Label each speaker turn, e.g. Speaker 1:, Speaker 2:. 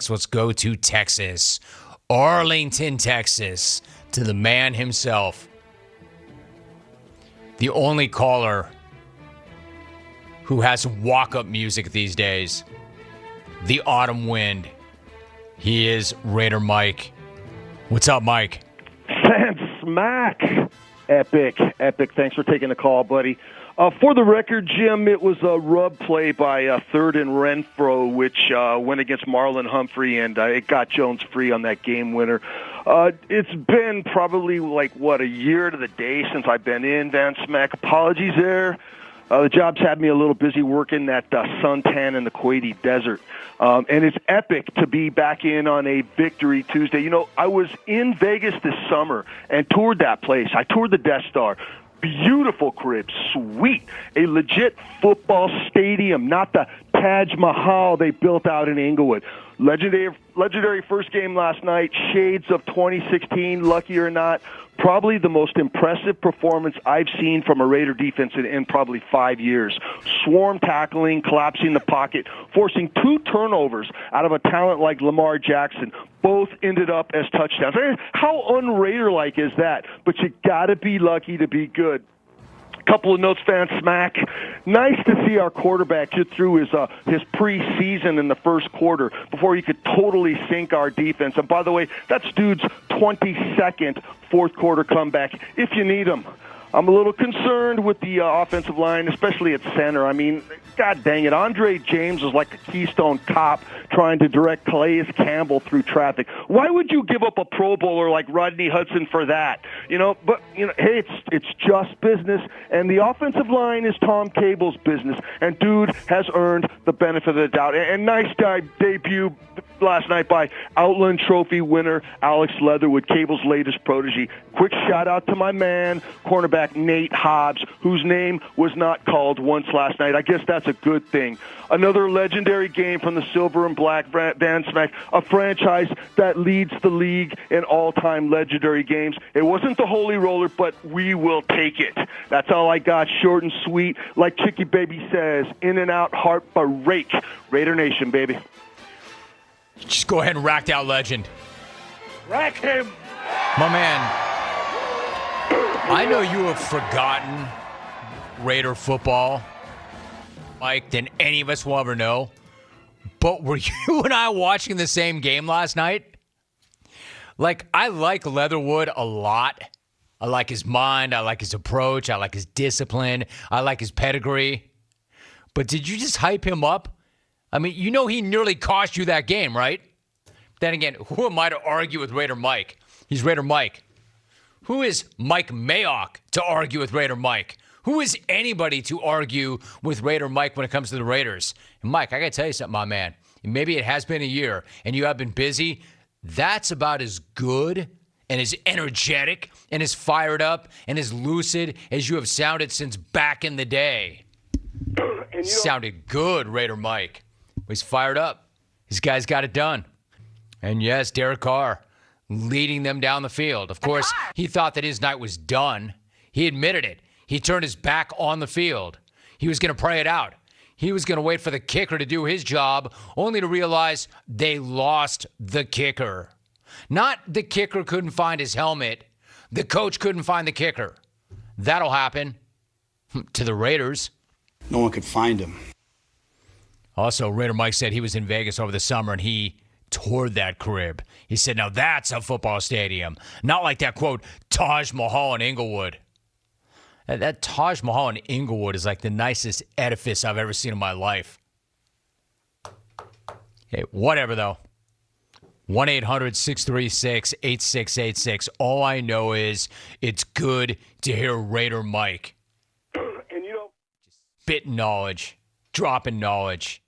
Speaker 1: Let's go to Texas, Arlington, Texas, to the man himself. The only caller who has walk-up music these days. The autumn wind. He is Raider Mike. What's up, Mike?
Speaker 2: Fan smack. Epic. Thanks for taking the call, buddy. For the record, Jim, it was a rub play by third and Renfro, which went against Marlon Humphrey, and it got Jones free on that game winner. It's been probably a year to the day since I've been in, Van Smack. Apologies there. The job's had me a little busy working that suntan in the Kuwaiti desert. And it's epic to be back in on a Victory Tuesday. You know, I was in Vegas this summer and toured that place. I toured the Death Star. Beautiful crib, sweet. A legit football stadium, not the Taj Mahal they built out in Inglewood. Legendary first game last night, shades of 2016, lucky or not. Probably the most impressive performance I've seen from a Raider defense in probably 5 years. Swarm tackling, collapsing the pocket, forcing 2 turnovers out of a talent like Lamar Jackson. Both ended up as touchdowns. How un-Raider-like is that? But you got to be lucky to be good. Couple of notes, Fan Smack. Nice to see our quarterback get through his preseason in the first quarter before he could totally sink our defense. And by the way, that's dude's 22nd fourth quarter comeback if you need him. I'm a little concerned with the offensive line, especially at center. I mean, God dang it, Andre James was like a Keystone Cop trying to direct Calais Campbell through traffic. Why would you give up a Pro Bowler like Rodney Hudson for that? Hey, it's just business, and the offensive line is Tom Cable's business, and dude has earned the benefit of the doubt. And nice debut last night by Outland Trophy winner Alex Leatherwood, Cable's latest protege. Quick shout-out to my man, cornerback Nate Hobbs, whose name was not called once last night. I guess that's a good thing. Another legendary game from the Silver and Black Van Smack, a franchise that leads the league in all-time legendary games. It wasn't the Holy Roller, but we will take it. That's all I got, short and sweet. Like Chicky Baby says, in and out, heart break. Raider Nation, baby.
Speaker 1: Just go ahead and rack that legend.
Speaker 2: Rack him!
Speaker 1: My man, I know you have forgotten Raider football, Mike, than any of us will ever know. But were you and I watching the same game last night? I like Leatherwood a lot. I like his mind. I like his approach. I like his discipline. I like his pedigree. But did you just hype him up? I mean, you know he nearly cost you that game, right? Then again, who am I to argue with Raider Mike? He's Raider Mike. Who is Mike Mayock to argue with Raider Mike? Who is anybody to argue with Raider Mike when it comes to the Raiders? And Mike, I got to tell you something, my man. Maybe it has been a year and you have been busy. That's about as good and as energetic and as fired up and as lucid as you have sounded since back in the day. Sounded good, Raider Mike. He's fired up. His guys got it done. And yes, Derek Carr leading them down the field. Of course, he thought that his night was done. He admitted it. He turned his back on the field. He was going to pray it out. He was going to wait for the kicker to do his job, only to realize they lost the kicker. Not the kicker couldn't find his helmet. The coach couldn't find the kicker. That'll happen to the Raiders.
Speaker 3: No one could find him.
Speaker 1: Also, Raider Mike said he was in Vegas over the summer and he toured that crib. He said, now that's a football stadium. Not like that, quote, Taj Mahal in Inglewood. That Taj Mahal in Inglewood is like the nicest edifice I've ever seen in my life. Hey, whatever, though. 1-800-636-8686. All I know is it's good to hear Raider Mike.
Speaker 2: And
Speaker 1: just spitting knowledge, dropping knowledge.